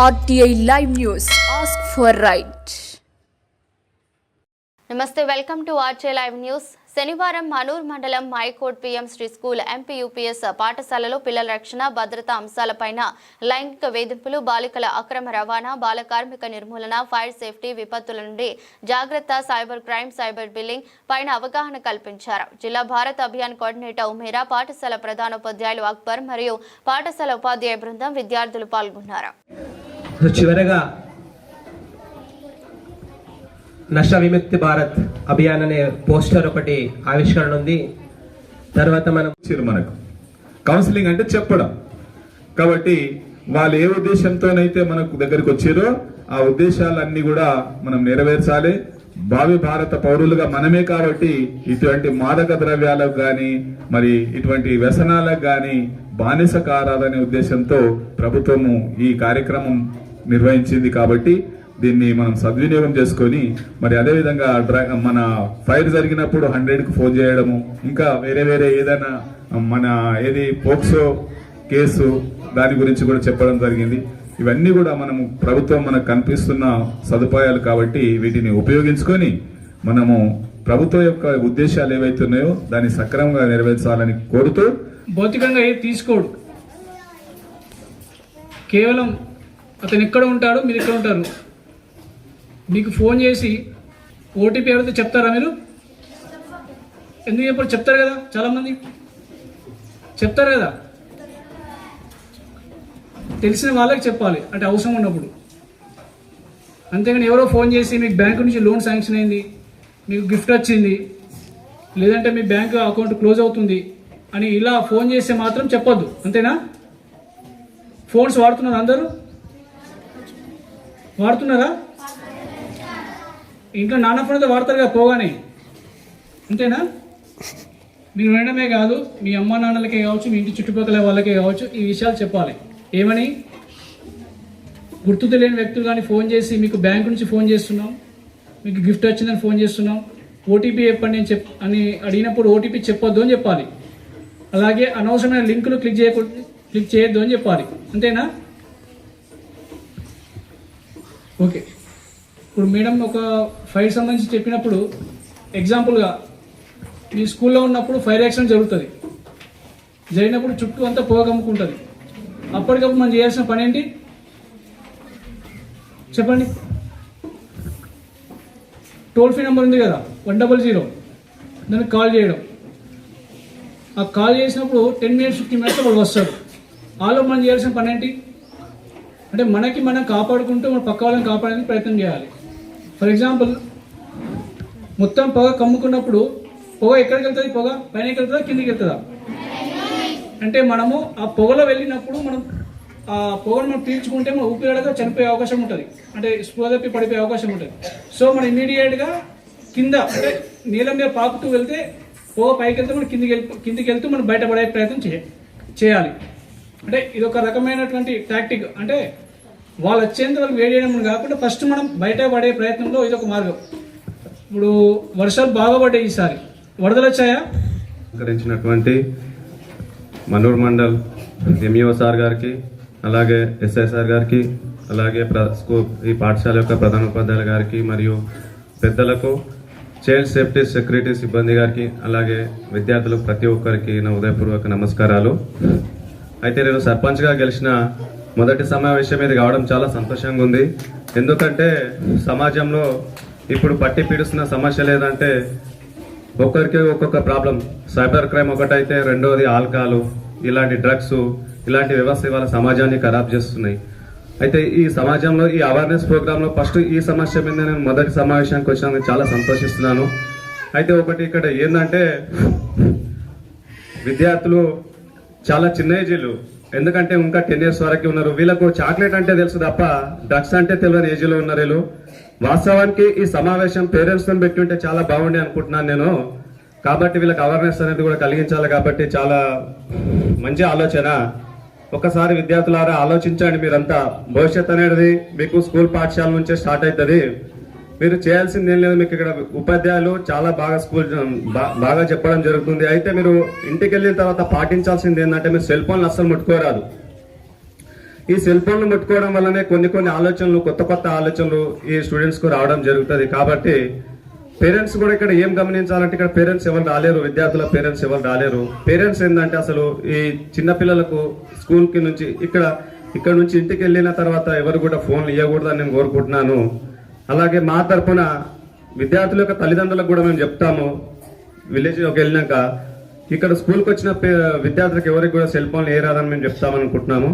RTI Live News. Ask for right. నమస్తే, welcome to RTI live news. శనివారం మనూర్ మండలం మైకోట్ PM Shri school MPUPS పాఠశాలలో పిల్లల రక్షణ, భద్రతా అంశాలపైన లైంగిక వేధింపులు, బాలికల అక్రమ రవాణా, బాల కార్మిక నిర్మూలన, ఫైర్ సేఫ్టీ, విపత్తుల నుండి జాగ్రత్త, సైబర్ క్రైమ్, సైబర్ బిల్లింగ్ పైన అవగాహన కల్పించారు. జిల్లా భారత్ అభియాన్ కోఆర్డినేటర్ ఉమేరా, పాఠశాల ప్రధానోపాధ్యాయులు అక్బర్ మరియు పాఠశాల ఉపాధ్యాయ బృందం, విద్యార్థులు పాల్గొన్నారు. చివరగా నష విముక్తి భారత్ అభియాన్ అనే పోస్టర్ ఒకటి ఆవిష్కరణ ఉంది. తర్వాత మనకు కౌన్సిలింగ్ అంటే చెప్పడం కాబట్టి వాళ్ళు ఏ ఉద్దేశంతోనైతే మనకు దగ్గరికి వచ్చారో ఆ ఉద్దేశాలన్నీ కూడా మనం నెరవేర్చాలి. భావి భారత పౌరులుగా మనమే కాబట్టి ఇటువంటి మాదక ద్రవ్యాలకు కానీ మరి ఇటువంటి వ్యసనాలకు కానీ బానిస కారాలనే ఉద్దేశంతో ప్రభుత్వము ఈ కార్యక్రమం నిర్వహించింది. కాబట్టి దీన్ని మనం సద్వినియోగం చేసుకొని మరి అదేవిధంగా మన ఫైర్ జరిగినప్పుడు 100కు ఫోన్ చేయడము, ఇంకా వేరే ఏదైనా మన పోక్సో కేసు దాని గురించి కూడా చెప్పడం జరిగింది. ఇవన్నీ కూడా మనము ప్రభుత్వం మనకు కనిపిస్తున్న సదుపాయాలు కాబట్టి వీటిని ఉపయోగించుకొని మనము ప్రభుత్వం యొక్క ఉద్దేశాలు ఏవైతున్నాయో దాన్ని సక్రమంగా నెరవేర్చాలని కోరుతూ, భౌతికంగా ఏది తీసుకోడు, కేవలం అతను ఎక్కడ ఉంటాడు, మీరు ఎక్కడ ఉంటారు, మీకు ఫోన్ చేసి ఓటీపీ ఎవరైతే చెప్తారా? మీరు ఎందుకు చెప్పారు? చెప్తారు కదా, చాలామంది చెప్తారు కదా. తెలిసిన వాళ్ళకి చెప్పాలి అంటే అవసరం ఉన్నప్పుడు. అంతేగాని ఎవరో ఫోన్ చేసి మీకు బ్యాంకు నుంచి లోన్ శాంక్షన్ అయింది, మీకు గిఫ్ట్ వచ్చింది, లేదంటే మీ బ్యాంకు అకౌంట్ క్లోజ్ అవుతుంది అని ఇలా ఫోన్ చేస్తే మాత్రం చెప్పొద్దు. అంతేనా? ఫోన్స్ వాడుతున్నారు, అందరూ వాడుతున్నారా? ఇంట్లో నాన్న ఫోన్ అయితే వాడతారు కదా పోగానే, అంతేనా? మీరు వినడమే కాదు, మీ అమ్మ నాన్నలకే కావచ్చు, మీ ఇంటి చుట్టుపక్కల వాళ్ళకే కావచ్చు ఈ విషయాలు చెప్పాలి. ఏమని? గుర్తు తెలియని వ్యక్తులు కానీ ఫోన్ చేసి మీకు బ్యాంకు నుంచి ఫోన్ చేస్తున్నాం, మీకు గిఫ్ట్ వచ్చిందని ఫోన్ చేస్తున్నాం, ఓటీపీ చెప్పండి అని అడిగినప్పుడు ఓటీపీ చెప్పొద్దు అని చెప్పాలి. అలాగే అనవసరమైన లింకులు క్లిక్ చేయొద్దు అని చెప్పాలి. అంతేనా? ఓకే. ఇప్పుడు మేడం ఒక ఫైర్ సంబంధించి చెప్పినప్పుడు ఎగ్జాంపుల్గా మీ స్కూల్లో ఉన్నప్పుడు ఫైర్ యాక్సిడెంట్ జరుగుతుంది. జరిగినప్పుడు చుట్టూ అంతా పొగ కమ్ముకుంటుంది. అప్పటికప్పుడు మనం చేయాల్సిన పని ఏంటి చెప్పండి? టోల్ ఫ్రీ నెంబర్ ఉంది కదా 100, దానికి కాల్ చేయడం. ఆ కాల్ చేసినప్పుడు 10 minutes 15 minutes వాళ్ళు వస్తారు. ఆలో మనం చేయాల్సిన పని ఏంటి అంటే మనకి మనం కాపాడుకుంటూ మన పక్క వాళ్ళని కాపాడడానికి ప్రయత్నం చేయాలి. ఫర్ ఎగ్జాంపుల్ మొత్తం పొగ కమ్ముకున్నప్పుడు పొగ ఎక్కడికి వెళ్తుంది? పొగ పైనకి వెళ్తుందా, కిందికి వెళ్తుందా? అంటే మనము ఆ పొగలో వెళ్ళినప్పుడు మనం ఆ పొగను మనం పీల్చుకుంటే మనం ఊపిరాడగా చనిపోయే అవకాశం ఉంటుంది, అంటే స్పృహ తప్పి పడిపోయే అవకాశం ఉంటుంది. సో మనం ఇమ్మీడియట్గా కింద అంటే నీళ్ళ మీద పాకుతూ వెళ్తే పొగ పైకి వెళ్తే మనం కిందికి వెళ్తూ మనం బయటపడే ప్రయత్నం చేయాలి. అంటే ఇది ఒక రకమైనటువంటి టాక్టిక్. అంటే వాళ్ళు వచ్చేంత వరకు వేడి చేయడం కాకుండా ఫస్ట్ మనం బయట పడే ప్రయత్నంలో ఇది ఒక మార్గం. ఇప్పుడు వర్షాలు బాగా పడ్డాయి, ఈసారి వరదలు వచ్చాయా? సహకరించినటువంటి మనూర్ మండల్ ఎంఈఓ సార్ గారికి, అలాగే ఎస్ఐ సార్ గారికి, అలాగే ఈ పాఠశాల యొక్క ప్రధానోపాధ్యాయుల గారికి మరియు పెద్దలకు, చైల్డ్ సేఫ్టీ సెక్యూరిటీ సిబ్బంది గారికి, అలాగే విద్యార్థులకు ప్రతి ఒక్కరికి నా ఉదయపూర్వక నమస్కారాలు. అయితే నేను సర్పంచ్గా గెలిచిన మొదటి సమావేశం ఇది కావడం చాలా సంతోషంగా ఉంది. ఎందుకంటే సమాజంలో ఇప్పుడు పట్టి పీడిస్తున్న సమస్య లేదంటే ఒక్కరికి ఒక్కొక్క ప్రాబ్లం. సైబర్ క్రైమ్ ఒకటైతే, రెండోది ఆల్కహాల్, ఇలాంటి డ్రగ్స్, ఇలాంటి వ్యవస్థ వాళ్ళ సమాజాన్ని ఖరాబ్ చేస్తున్నాయి. అయితే ఈ సమాజంలో ఈ అవేర్నెస్ ప్రోగ్రాంలో ఫస్ట్ ఈ సమస్య మీద నేను మొదటి సమావేశానికి వచ్చినందుకు చాలా సంతోషిస్తున్నాను. అయితే ఒకటి ఇక్కడ ఏంటంటే విద్యార్థులు చాలా చిన్న ఏజీలు, ఎందుకంటే ఇంకా 10 years వరకు ఉన్నారు. వీళ్ళకు చాక్లెట్ అంటే తెలుసు తప్ప డ్రగ్స్ అంటే తెలియని ఏజీలో ఉన్నారు వీళ్ళు. వాస్తవానికి ఈ సమావేశం పేరెంట్స్తో పెట్టి ఉంటే చాలా బాగుండే అనుకుంటున్నాను నేను. కాబట్టి వీళ్ళకి అవేర్నెస్ అనేది కూడా కలిగించాలి. కాబట్టి చాలా మంచి ఆలోచన. ఒకసారి విద్యార్థులారా ఆలోచించండి. మీరంతా భవిష్యత్ అనేది మీకు స్కూల్ పాఠశాల నుంచే స్టార్ట్ అవుతుంది. మీరు చేయాల్సింది ఏం లేదు, మీకు ఇక్కడ ఉపాధ్యాయులు చాలా బాగా బాగా చెప్పడం జరుగుతుంది. అయితే మీరు ఇంటికి వెళ్ళిన తర్వాత పాటించాల్సింది ఏంటంటే మీరు సెల్ ఫోన్లు అస్సలు ముట్టుకోరాదు. ఈ సెల్ ఫోన్లు ముట్టుకోవడం వల్లనే కొన్ని ఆలోచనలు, కొత్త ఆలోచనలు ఈ స్టూడెంట్స్కు రావడం జరుగుతుంది. కాబట్టి పేరెంట్స్ కూడా ఇక్కడ ఏం గమనించాలంటే, ఇక్కడ పేరెంట్స్ ఎవరు రాలేరు, విద్యార్థుల పేరెంట్స్ ఎవరు రాలేరు. పేరెంట్స్ ఏంటంటే అసలు ఈ చిన్నపిల్లలకు స్కూల్కి నుంచి ఇక్కడ నుంచి ఇంటికి వెళ్ళిన తర్వాత ఎవరు కూడా ఫోన్లు ఇవ్వకూడదని నేను కోరుకుంటున్నాను. అలాగే మా తరఫున విద్యార్థుల యొక్క తల్లిదండ్రులకు కూడా మేము చెప్తాము, విలేజ్లోకి వెళ్ళినాక ఇక్కడ స్కూల్కి వచ్చిన విద్యార్థులకు ఎవరికి కూడా సెల్ ఫోన్లు ఏ రాదని మేము చెప్తామనుకుంటున్నాము.